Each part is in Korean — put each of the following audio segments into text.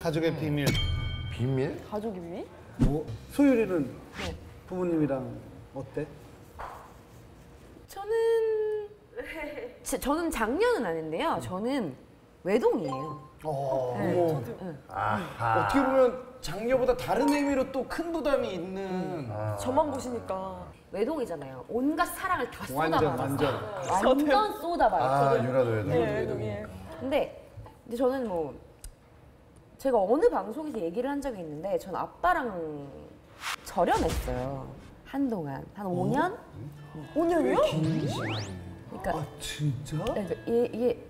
가족의 비밀. 비밀? 가족의 비밀? 뭐 소율이는 네. 부모님이랑 어때? 저는 장녀는 아닌데요. 저는 외동이에요. 네. 아하. 어떻게 보면 장녀보다 다른 의미로 또 큰 부담이 있는. 저만 보시니까. 외동이잖아요. 온갖 사랑을 다 완전 쏟아받았어요. 완전 쏟아봐요. 아, 유라도 외동. 네, 외동이에요. 근데 저는 뭐 제가 어느 방송에서 얘기를 한 적이 있는데 전 아빠랑 절연했어요. 한동안. 한 5년? 5년이요? 그러니까 아 진짜? 그러니까 이게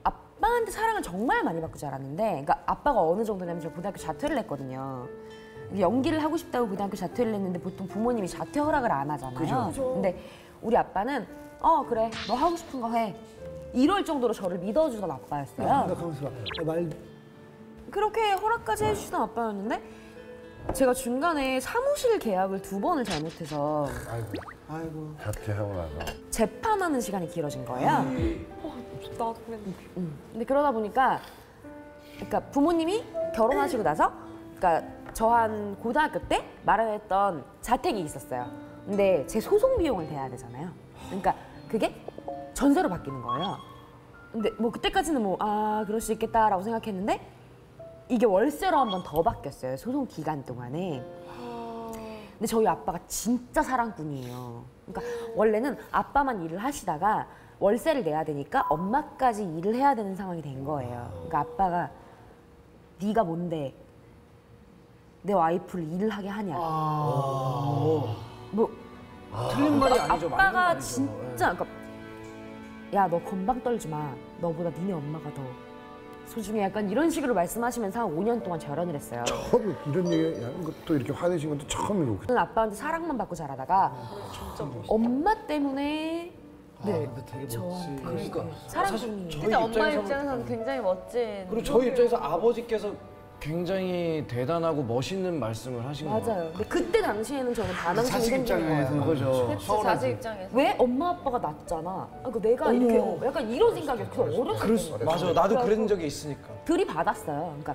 아빠한테 사랑을 정말 많이 받고 자랐는데, 그러니까 아빠가 어느 정도냐면 제가 고등학교 자퇴를 했거든요. 연기를 하고 싶다고 고등학교 자퇴를 했는데 보통 부모님이 자퇴 허락을 안 하잖아요. 그죠. 근데 우리 아빠는 그래 너 하고 싶은 거 해. 이럴 정도로 저를 믿어주던 아빠였어요. 생각하면서 말 그렇게 허락까지 해주시던 아빠였는데 제가 중간에 사무실 계약을 2번을 잘못해서 아이고 자퇴하고 나서. 재판하는 시간이 길어진 거예요. 나도 그랬는데. 근데 그러다 보니까 그러니까 부모님이 결혼하시고 나서 그러니까 저 한 고등학교 때 마련했던 자택이 있었어요. 근데 제 소송 비용을 대야 되잖아요. 그러니까 그게 전세로 바뀌는 거예요. 근데 뭐 그때까지는 뭐 그럴 수 있겠다라고 생각했는데 이게 월세로 한 번 더 바뀌었어요. 소송 기간 동안에. 근데 저희 아빠가 진짜 사랑꾼이에요. 그러니까 원래는 아빠만 일을 하시다가 월세를 내야 되니까 엄마까지 일을 해야 되는 상황이 된 거예요. 그러니까 아빠가 네가 뭔데 내 와이프를 일을 하게 하냐. 뭐 틀린 말이 아니죠. 맞는 아빠가 말이죠. 진짜 그러니까 야 너 건방 떨지 마. 너보다 니네 엄마가 더 소중해. 약간 이런 식으로 말씀하시면서 한 5년 동안 절연을 했어요. 처음 이런 얘기 하는 것도 이렇게 화내신 것도 처음이고. 저는 아빠한테 사랑만 받고 자라다가 엄마 때문에 근데 되게 멋지. 그러니까 사랑꾼이. 저희 진짜 엄마 입장에서는 입장에서는 굉장히 멋진. 그리고 저희 입장에서 아버지께서 굉장히 대단하고 멋있는 말씀을 하신 거예요. 맞아요. 근데 그때 당시에는 저는 반항심이 자식 생기는 거예요. 입장에서는 그죠. 그치, 자식 입장에서. 왜 엄마 아빠가 낫잖아. 그러니까 내가 이렇게 약간 이런 생각이었어요. 어렸을 때. 맞아, 나도 그런 적이 있으니까. 들이받았어요. 그러니까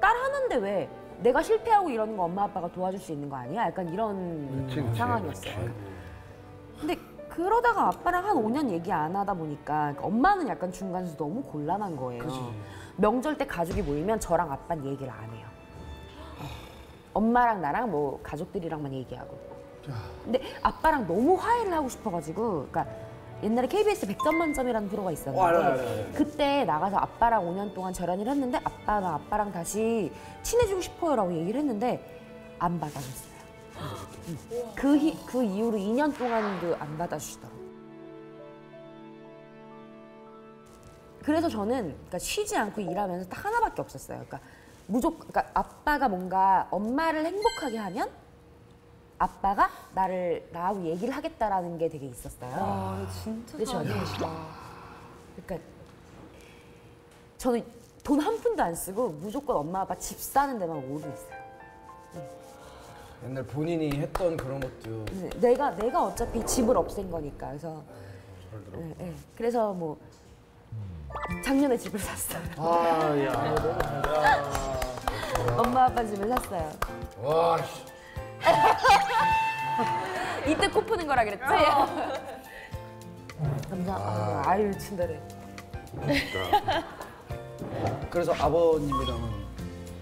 딸 하는데 왜 내가 실패하고 이러는 거 엄마 아빠가 도와줄 수 있는 거 아니야? 약간 이런 상황이었어요. 근데 그러다가 아빠랑 한 5년 얘기 안 하다 보니까 그러니까 엄마는 약간 중간에서 너무 곤란한 거예요. 명절 때 가족이 모이면 저랑 아빠는 얘기를 안 해요. 엄마랑 나랑 뭐 가족들이랑만 얘기하고. 근데 아빠랑 너무 화해를 하고 싶어가지고, 그러니까 옛날에 KBS 100점 만점이라는 프로가 있었는데 그때 나가서 아빠랑 5년 동안 절연을 했는데 아빠랑 다시 친해지고 싶어요라고 얘기를 했는데 안 받아줬어요. 그 이후로 2년 동안도 안 받아주시더라고요. 그래서 저는 그러니까 쉬지 않고 일하면서 딱 하나밖에 없었어요. 그러니까 그러니까 아빠가 뭔가 엄마를 행복하게 하면 아빠가 나하고 얘기를 하겠다라는 게 되게 있었어요. 진짜 근데 저는 사랑이시다. 그러니까 저는 돈 한 푼도 안 쓰고 무조건 엄마 아빠 집 사는 데만 오르 있어요. 옛날 본인이 했던 그런 것도. 내가 어차피 집을 없앤 거니까. 그래서 그래서 뭐 작년에 집을 샀어요. 엄마 아빠 집을 샀어요. 와, 씨. 이때 코 푸는 거라 그랬지? 감사합니다. 아유 친절해. 그래서 아버님이랑은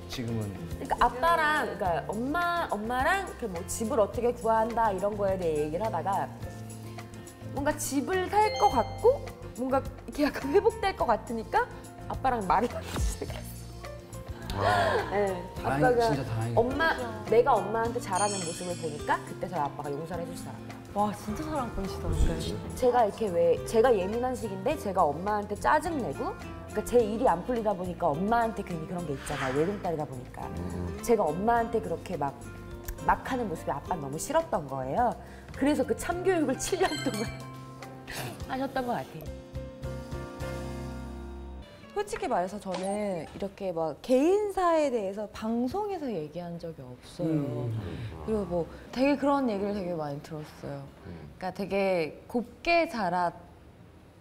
지금은. 그러니까 아빠랑 그러니까 엄마랑 그 뭐 집을 어떻게 구한다 이런 거에 대해 얘기를 하다가 뭔가 집을 살 것 같고 뭔가 이렇게 약간 회복될 것 같으니까 아빠랑 말을 하기 시작했어. 네, 진짜 다행이다. 내가 엄마한테 잘하는 모습을 보니까 그때서야 아빠가 용서를 해주시더라고요. 와, 진짜 사랑꾼이시다, 근데. 제가 이렇게 제가 예민한 식인데 제가 엄마한테 짜증내고 그러니까 제 일이 안 풀리다 보니까 엄마한테 괜히 그런 게 있잖아요. 외동딸이다 보니까. 제가 엄마한테 그렇게 막 하는 모습이 아빠는 너무 싫었던 거예요. 그래서 그 참교육을 7년 동안 하셨던 것 같아요. 솔직히 말해서 저는 이렇게 막 개인사에 대해서 방송에서 얘기한 적이 없어요. 그리고 뭐 되게 그런 얘기를 되게 많이 들었어요. 그러니까 되게 곱게 자란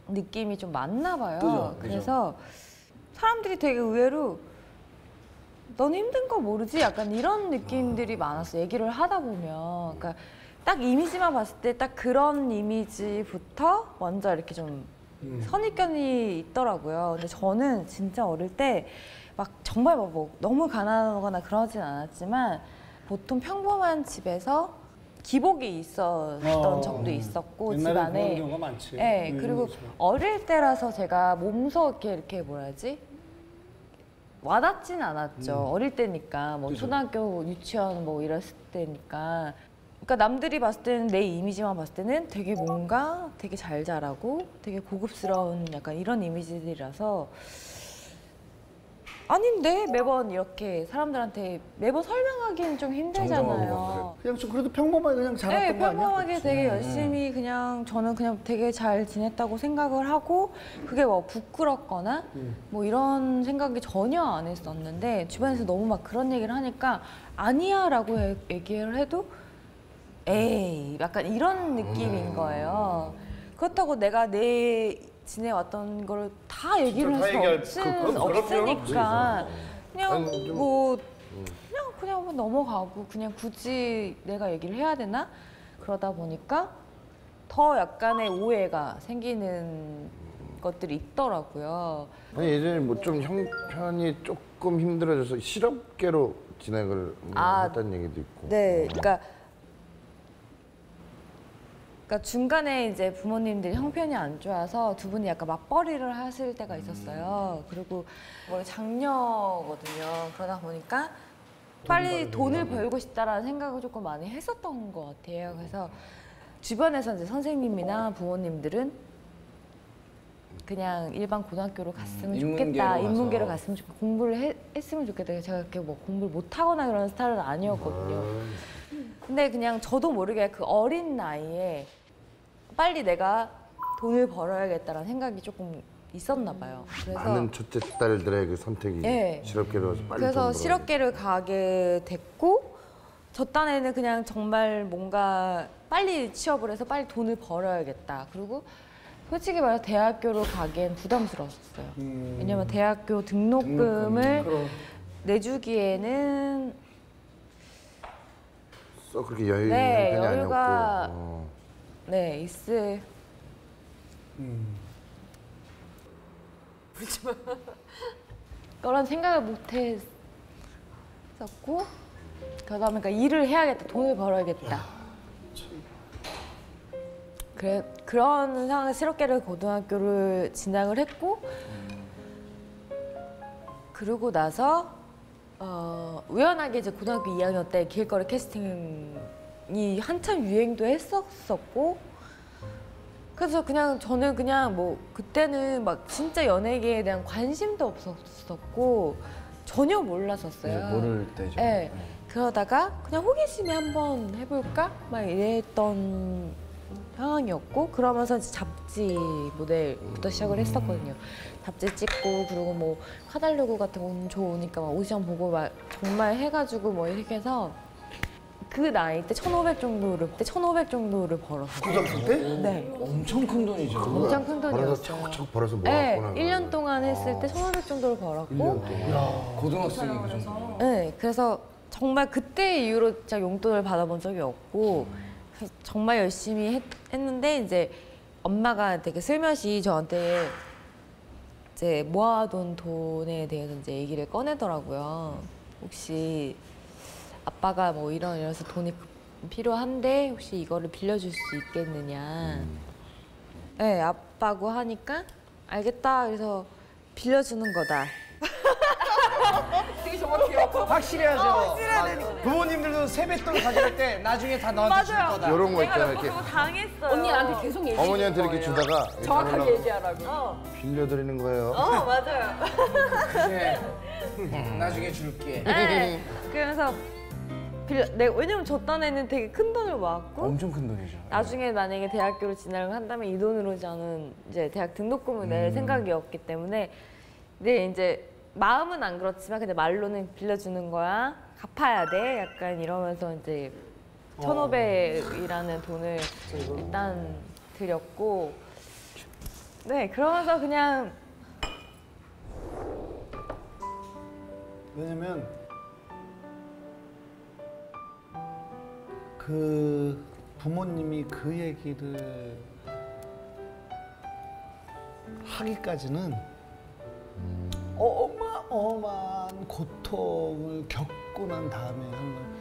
느낌이 좀 많나 봐요. 그죠, 그죠. 그래서 사람들이 되게 의외로 넌 힘든 거 모르지? 약간 이런 느낌들이 많았어. 얘기를 하다 보면. 그러니까 딱 이미지만 봤을 때 딱 그런 이미지부터 먼저 이렇게 좀 선입견이 있더라고요. 근데 저는 진짜 어릴 때 막 정말 뭐 너무 가난하거나 그러진 않았지만 보통 평범한 집에서 기복이 있었던 적도 있었고 옛날에 그런 집안에. 경우가 많지. 네, 그리고 그렇죠. 어릴 때라서 제가 몸소 이렇게 뭐라 하지? 와닿진 않았죠. 어릴 때니까 뭐 초등학교, 유치원 뭐 이랬을 때니까. 그러니까 남들이 봤을 때는 내 이미지만 봤을 때는 되게 뭔가 되게 잘 자라고 되게 고급스러운 약간 이런 이미지들이라서 아닌데 매번 이렇게 사람들한테 매번 설명하기는 좀 힘들잖아요. 그냥 좀 그래도 평범하게 그냥 자랐던 네, 거 아니야? 평범하게 되게 열심히 그냥 저는 그냥 되게 잘 지냈다고 생각을 하고 그게 뭐 부끄럽거나 뭐 이런 생각이 전혀 안 했었는데 주변에서 너무 막 그런 얘기를 하니까 아니야라고 얘기를 해도 에이 약간 이런 느낌인 거예요. 그렇다고 내가 내 지내왔던 걸 다 얘기를 할 수는 없으니까 그냥 아니, 좀- 뭐 그냥 뭐 넘어가고 그냥 굳이 내가 얘기를 해야 되나? 그러다 보니까 더 약간의 오해가 생기는 것들이 있더라고요. 아니 예전에 뭐 좀 형편이 조금 힘들어져서 실업계로 진학을 했다는 얘기도 있고. 네, 그러니까 중간에 이제 부모님들이 형편이 안 좋아서 두 분이 약간 맞벌이를 하실 때가 있었어요. 그리고 원래 장녀거든요. 그러다 보니까 빨리 돈을 벌고 싶다라는 생각을 조금 많이 했었던 것 같아요. 그래서 주변에서 이제 선생님이나 부모님들은 그냥 일반 고등학교로 갔으면 좋겠다. 인문계로 인문계로 가서. 갔으면 좋겠다. 공부를 했으면 좋겠다. 제가 그렇게 뭐 공부를 못하거나 그런 스타일은 아니었거든요. 근데 그냥 저도 모르게 그 어린 나이에 빨리 내가 돈을 벌어야겠다라는 생각이 조금 있었나 봐요. 그래서 많은 첫째 딸들의 그 선택이 예. 실업계로 가서 빨리 그래서 돈 벌어야 실업계를 가게 됐고 저 딴에는 그냥 정말 뭔가 빨리 취업을 해서 빨리 돈을 벌어야겠다. 그리고 솔직히 말해서 대학교로 가기엔 부담스러웠어요. 왜냐면 대학교 등록금을 내주기에는 써 그렇게 여유 네, 있는 편이 여유가- 아니었고. 네 있을 거란 생각을 못 했었고 그러다 보니까 일을 해야겠다, 돈을 벌어야겠다. 그런 상황에서 실업계를 고등학교를 진학을 했고 그러고 나서 우연하게 이제 고등학교 2학년 때 길거리 캐스팅이 한참 유행도 했었고 그래서 그냥 저는 그냥 뭐 그때는 막 진짜 연예계에 대한 관심도 없었었고 전혀 몰랐었어요. 네, 모를 때죠. 네. 그러다가 그냥 호기심에 한번 해볼까? 막 이랬던 상황이었고 그러면서 이제 잡지 모델부터 시작을 했었거든요. 잡지 찍고 그리고 뭐 카달로그 같은 거 좋으니까 막 오디션 보고 막 정말 해가지고 뭐 이렇게 해서 그 나이 때 1,500 정도를 벌었어요. 고등학교 때? 네. 엄청 큰 돈이죠. 엄청 큰 벌어서 돈이었어요. 척척 벌어서 네, 모았구나. 1년 동안 했을 때 1,500 정도를 벌었고 고등학생이 그 정도. 네, 그래서 정말 그때 이후로 진짜 용돈을 받아본 적이 없고 그래서 정말 열심히 했는데 이제 엄마가 되게 슬며시 저한테 이제 모아둔 돈에 대해서 이제 얘기를 꺼내더라고요. 혹시 아빠가 뭐 이래서 돈이 필요한데 혹시 이거를 빌려줄 수 있겠느냐. 네, 아빠고 하니까 알겠다. 그래서 빌려주는 거다. 확실히 하죠. 부모님들도 세뱃돈 가져갈 때 나중에 다 너한테 줄 거다. 이런 거 있잖아 이렇게 당했어요. 언니 나한테 계속 얘기해. 어머니한테 이렇게 주다가 정확하게 얘기하라고. 빌려드리는 거예요. 맞아요. 네. 나중에 줄게. 네. 그러면서 왜냐면 저 딴에는 되게 큰 돈을 모았고 엄청 큰 돈이죠. 나중에 만약에 대학교를 진학을 한다면 이 돈으로 저는 이제 대학 등록금을 낼 생각이었기 때문에 근데 이제 마음은 안 그렇지만 근데 말로는 빌려주는 거야 갚아야 돼 약간 이러면서 이제 1,500이라는 돈을 일단 드렸고 네 그러면서 그냥 왜냐면 그 부모님이 그 얘기를 하기까지는 어마어마한 고통을 겪고 난 다음에 하는 거예요.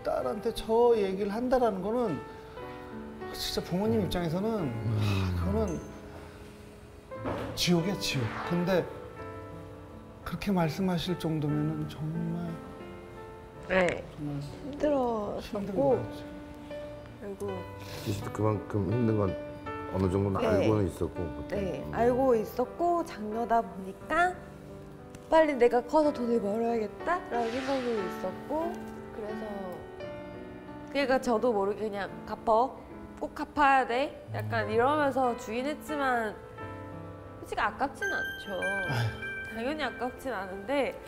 딸한테 저 얘기를 한다라는 거는 진짜 부모님 입장에서는 그거는 지옥이야, 지옥. 근데 그렇게 말씀하실 정도면은 정말 네. 힘든 힘들었고 거였죠. 그리고 지수도 그만큼 힘든 건 어느 정도는 네. 알고는 있었고. 네, 알고 있었고 장녀다 보니까 빨리 내가 커서 돈을 벌어야겠다라는 생각도 있었고 그래서 그러니까 저도 모르게 그냥 갚아 꼭 갚아야 돼 약간 이러면서 주긴 했지만 솔직히 아깝진 않죠. 당연히 아깝진 않은데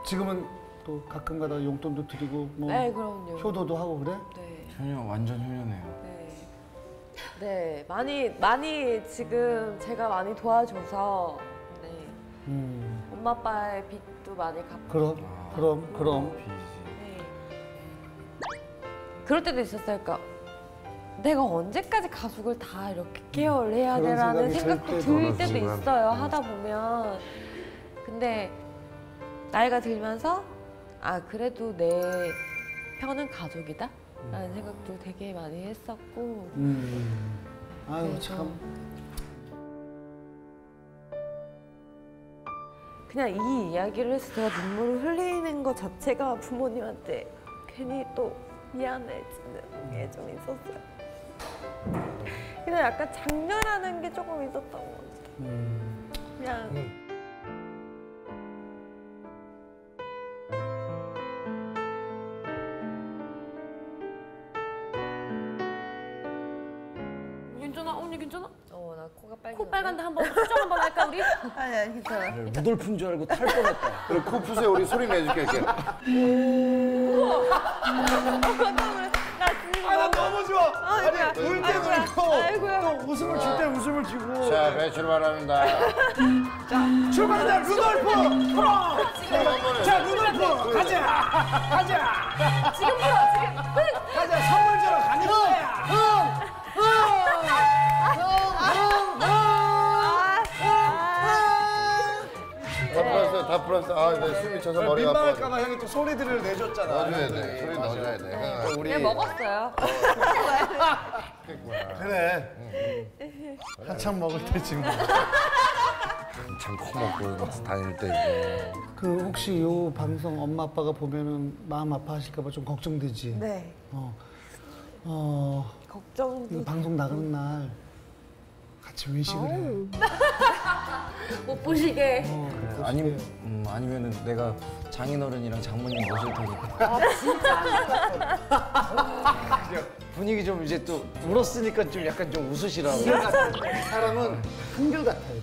지금은 또 가끔가다 용돈도 드리고 뭐 네 그럼요. 효도도 하고 그래? 네. 효녀 완전 효녀네요. 네, 많이 지금 제가 많이 도와줘서 네, 엄마 아빠의 빚도 많이 갚고 그럼 네. 그럴 때도 있었어요. 그러니까 내가 언제까지 가족을 다 이렇게 케어를 해야 그런 되라는 생각이 생각도 들 들 때도 있지만. 있어요. 하다 보면 근데 나이가 들면서 아 그래도 내 편은 가족이다 라는 생각도 되게 많이 했었고 아유 그래서 참 그냥 이 이야기를 해서 제가 눈물을 흘리는 것 자체가 부모님한테 괜히 또 미안해지는 게 좀 있었어요. 그냥 약간 장난하는 게 조금 있었던 것 같아요. 그냥 괜찮아? 언니 괜찮아? 나 코가 빨개. 코 빨간데 한번 수정 한번 할까 우리? 아니 괜찮아. 루돌프인 줄 알고 탈 뻔했다. 그래, 코 푸세요. 우리 소리 내줄게. 이렇게. 나 너무 좋아. 아이고야. 아니 울 때 울고 아이고야. 또 웃음을 줄 때 웃음을 주고. 자, 배출 바랍니다. 출발하자 루돌프 풀어. 자 루돌프 가자. 가자. 지금 풀어 지금. 가자 선물 주러 가는 거야. 다 풀었어. 아, 내 숨이 차서 머리가 아파. 민망할까봐 형이 또 소리들을 내줬잖아. 넣어줘야 돼. 소리 넣어줘야 돼. 우리 그냥 먹었어요. 그래 한참 먹을 때 지금 한참 커먹고 다닐 때 이제. 그 혹시 요 방송 엄마 아빠가 보면은 마음 아파하실까봐 좀 걱정되지. 네. 걱정도 이거 방송 나가는 날 같이 외식을 해. 못 보시게. 아니면은 내가 장인어른이랑 장모님 모실 테니까. 분위기 좀 이제 또 울었으니까 좀 약간 좀 웃으시라고. 사람은 한결 같아.